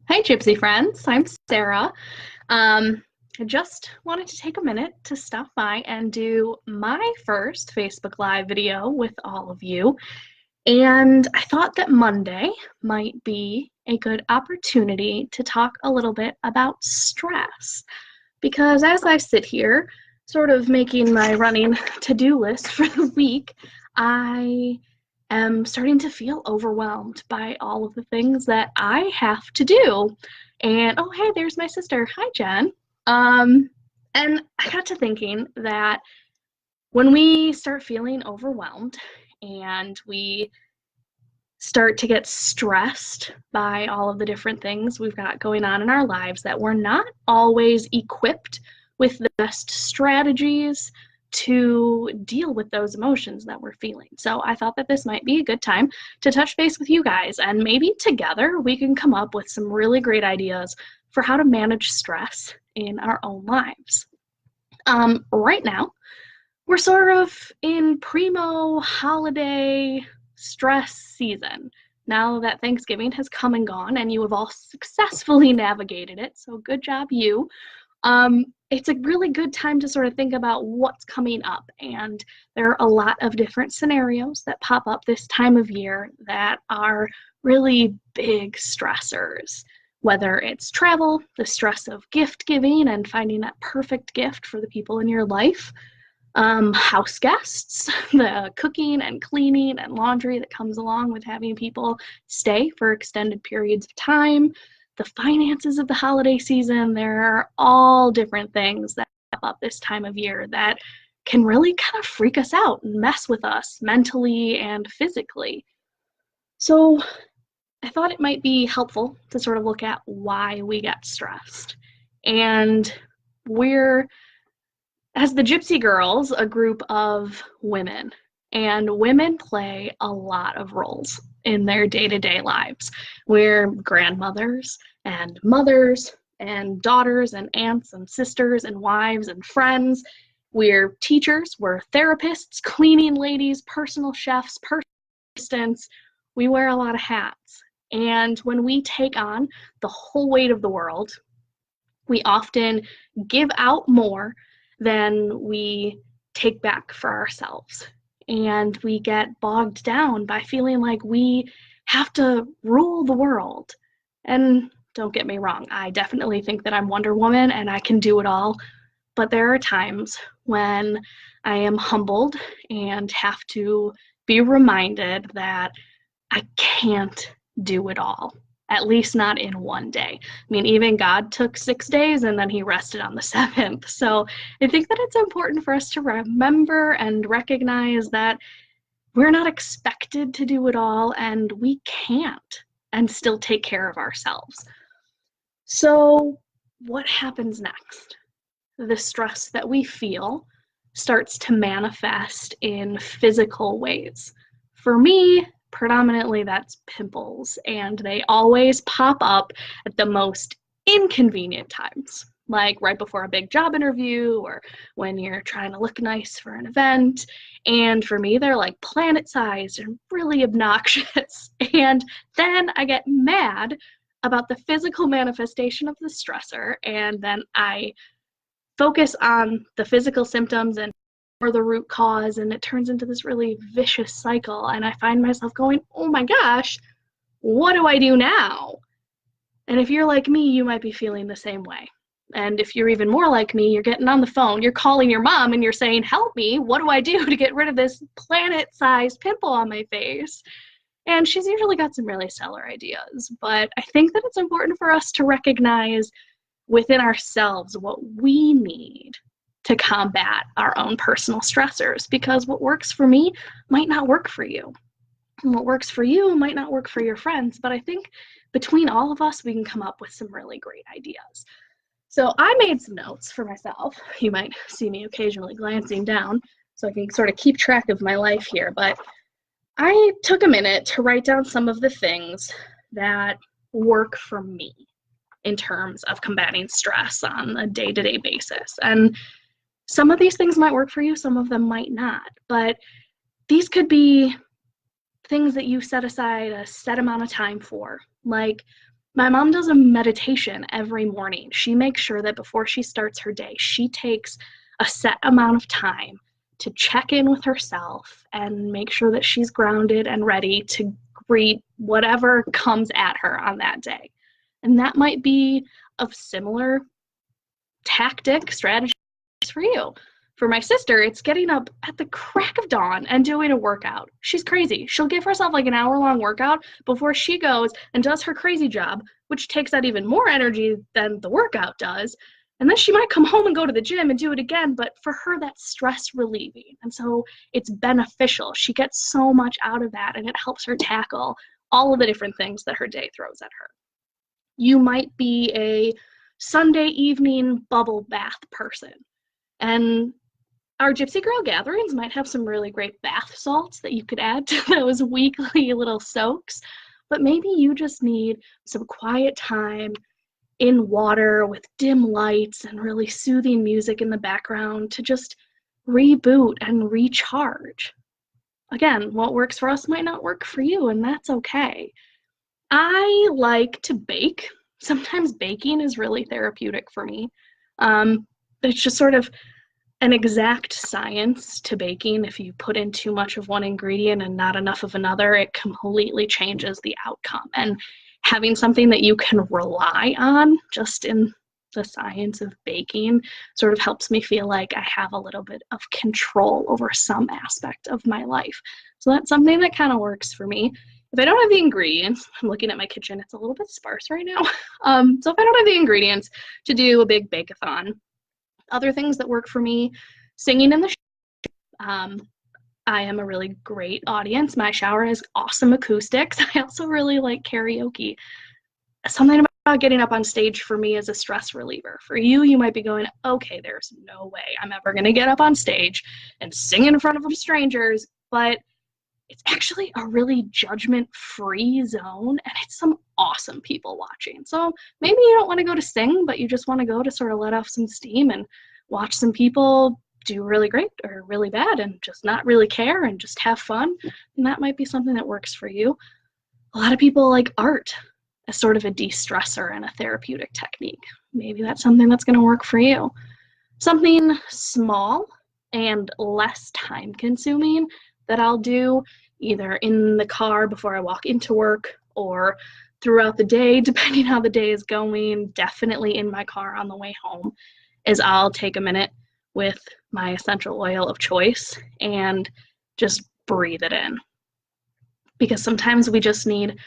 Hey, Gypsy friends. I'm Sarah. I just wanted to take a minute to stop by and do my first Facebook Live video with all of you. And I thought that Monday might be a good opportunity to talk a little bit about stress. Because as I sit here, sort of making my running to-do list for the week, I am starting to feel overwhelmed by all of the things that I have to do. And oh, hey, there's my sister. Hi, Jen. Um, and I got to thinking that when we start feeling overwhelmed and we start to get stressed by all of the different things we've got going on in our lives, that we're not always equipped with the best strategies to deal with those emotions that we're feeling. So I thought that this might be a good time to touch base with you guys, and maybe together we can come up with some really great ideas for how to manage stress in our own lives. Right now, we're sort of in primo holiday stress season. Now that Thanksgiving has come and gone and you have all successfully navigated it, so good job you. It's a really good time to sort of think about what's coming up, and there are a lot of different scenarios that pop up this time of year that are really big stressors. Whether it's travel, the stress of gift giving and finding that perfect gift for the people in your life, house guests, the cooking and cleaning and laundry that comes along with having people stay for extended periods of time, the finances of the holiday season. There are all different things that pop up this time of year that can really kind of freak us out and mess with us mentally and physically. So I thought it might be helpful to sort of look at why we get stressed. And we're, as the Gypsy Girls, a group of women, and women play a lot of roles in their day-to-day lives. We're grandmothers and mothers and daughters and aunts and sisters and wives and friends. We're teachers, we're therapists, cleaning ladies, personal chefs, personal assistants. We wear a lot of hats. And when we take on the whole weight of the world, we often give out more than we take back for ourselves. And we get bogged down by feeling like we have to rule the world. And don't get me wrong, I definitely think that I'm Wonder Woman and I can do it all. But there are times when I am humbled and have to be reminded that I can't do it all. At least not in one day. I mean, even God took 6 days and then he rested on the seventh. So I think that it's important for us to remember and recognize that we're not expected to do it all, and we can't, and still take care of ourselves. So what happens next? The stress that we feel starts to manifest in physical ways. For me, predominantly that's pimples, and they always pop up at the most inconvenient times, like right before a big job interview or when you're trying to look nice for an event. And for me, they're like planet-sized and really obnoxious. And then I get mad about the physical manifestation of the stressor, and then I focus on the physical symptoms and or the root cause, and it turns into this really vicious cycle. And I find myself going, oh my gosh, what do I do now? And if you're like me, you might be feeling the same way. And if you're even more like me, you're getting on the phone, you're calling your mom and you're saying, help me, what do I do to get rid of this planet-sized pimple on my face? And she's usually got some really stellar ideas. But I think that it's important for us to recognize within ourselves what we need to combat our own personal stressors, because what works for me might not work for you. And what works for you might not work for your friends, but I think between all of us, we can come up with some really great ideas. So I made some notes for myself. You might see me occasionally glancing down so I can sort of keep track of my life here, but I took a minute to write down some of the things that work for me in terms of combating stress on a day-to-day basis. And some of these things might work for you, some of them might not, but these could be things that you set aside a set amount of time for, like My mom does a meditation every morning. She makes sure that before she starts her day, she takes a set amount of time to check in with herself and make sure that she's grounded and ready to greet whatever comes at her on that day. And that might be of similar tactic strategies for you. For my sister, it's getting up at the crack of dawn and doing a workout. She's crazy. She'll give herself like an hour-long workout before she goes and does her crazy job, which takes out even more energy than the workout does. And then she might come home and go to the gym and do it again, but for her, that's stress relieving. And so it's beneficial. She gets so much out of that, and it helps her tackle all of the different things that her day throws at her. You might be a Sunday evening bubble bath person. And our Gypsy Girl gatherings might have some really great bath salts that you could add to those weekly little soaks, but maybe you just need some quiet time in water with dim lights and really soothing music in the background to just reboot and recharge. Again, what works for us might not work for you, and that's okay. I like to bake. Sometimes baking is really therapeutic for me. It's just sort of an exact science to baking. If you put in too much of one ingredient and not enough of another, it completely changes the outcome. And having something that you can rely on just in the science of baking sort of helps me feel like I have a little bit of control over some aspect of my life. So that's something that kind of works for me. If I don't have the ingredients, I'm looking at my kitchen, it's a little bit sparse right now. So if I don't have the ingredients to do a big bake-a-thon, other things that work for me, singing in the shower. I am a really great audience. My shower has awesome acoustics. I also really like karaoke. Something about getting up on stage for me is a stress reliever. For you, you might be going, okay, there's no way I'm ever going to get up on stage and sing in front of strangers, but it's actually a really judgment-free zone, and it's some awesome people watching. So maybe you don't want to go to sing, but you just want to go to sort of let off some steam and watch some people do really great or really bad and just not really care and just have fun. And that might be something that works for you. A lot of people like art as sort of a de-stressor and a therapeutic technique. Maybe that's something that's going to work for you. Something small and less time-consuming that I'll do either in the car before I walk into work or throughout the day, depending how the day is going, definitely in my car on the way home, is I'll take a minute with my essential oil of choice and just breathe it in. Because sometimes we just need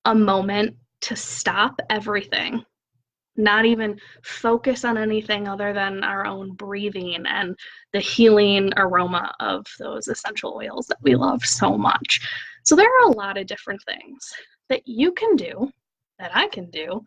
a moment to stop everything, not even focus on anything other than our own breathing and the healing aroma of those essential oils that we love so much. So there are a lot of different things that you can do, that I can do,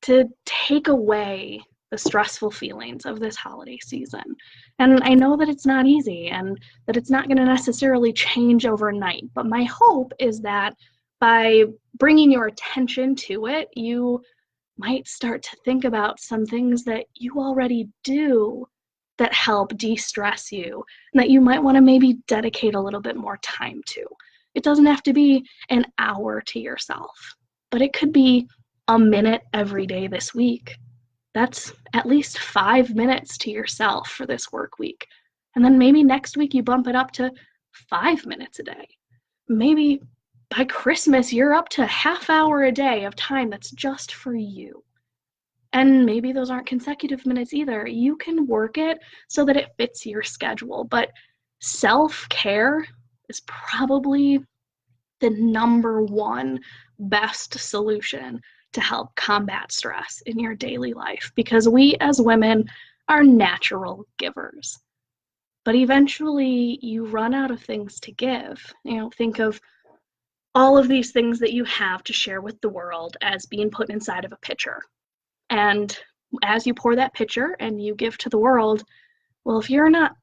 to take away the stressful feelings of this holiday season. And I know that it's not easy and that it's not going to necessarily change overnight, but my hope is that by bringing your attention to it, you might start to think about some things that you already do that help de-stress you and that you might want to maybe dedicate a little bit more time to. It doesn't have to be an hour to yourself, but it could be a minute every day this week. That's at least 5 minutes to yourself for this work week. And then maybe next week you bump it up to 5 minutes a day. Maybe by Christmas, you're up to a half hour a day of time that's just for you. And maybe those aren't consecutive minutes either. You can work it so that it fits your schedule. But self-care is probably the number one best solution to help combat stress in your daily life, because we as women are natural givers. But eventually you run out of things to give. Think of all of these things that you have to share with the world as being put inside of a pitcher. And as you pour that pitcher and you give to the world, well, if you're not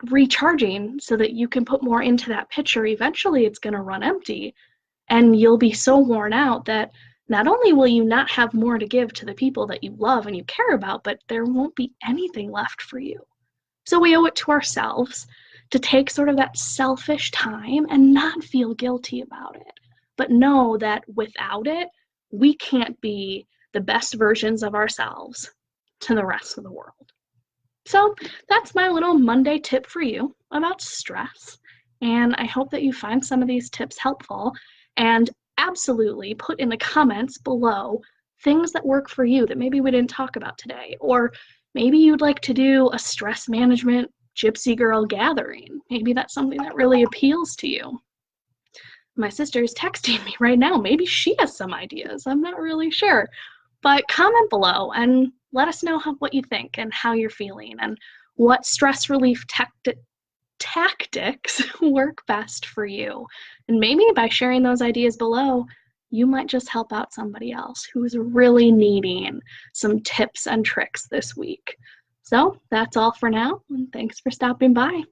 recharging so that you can put more into that pitcher, eventually it's going to run empty. And you'll be so worn out that not only will you not have more to give to the people that you love and you care about, but there won't be anything left for you. So we owe it to ourselves to take sort of that selfish time and not feel guilty about it, but know that without it, we can't be the best versions of ourselves to the rest of the world. So that's my little Monday tip for you about stress. And I hope that you find some of these tips helpful. And absolutely put in the comments below things that work for you that maybe we didn't talk about today. Or maybe you'd like to do a stress management Gypsy Girl gathering. Maybe that's something that really appeals to you. My sister's texting me right now. Maybe she has some ideas. I'm not really sure. But comment below and let us know what you think and how you're feeling and what stress relief tactics work best for you. And maybe by sharing those ideas below, you might just help out somebody else who is really needing some tips and tricks this week. So that's all for now, and thanks for stopping by.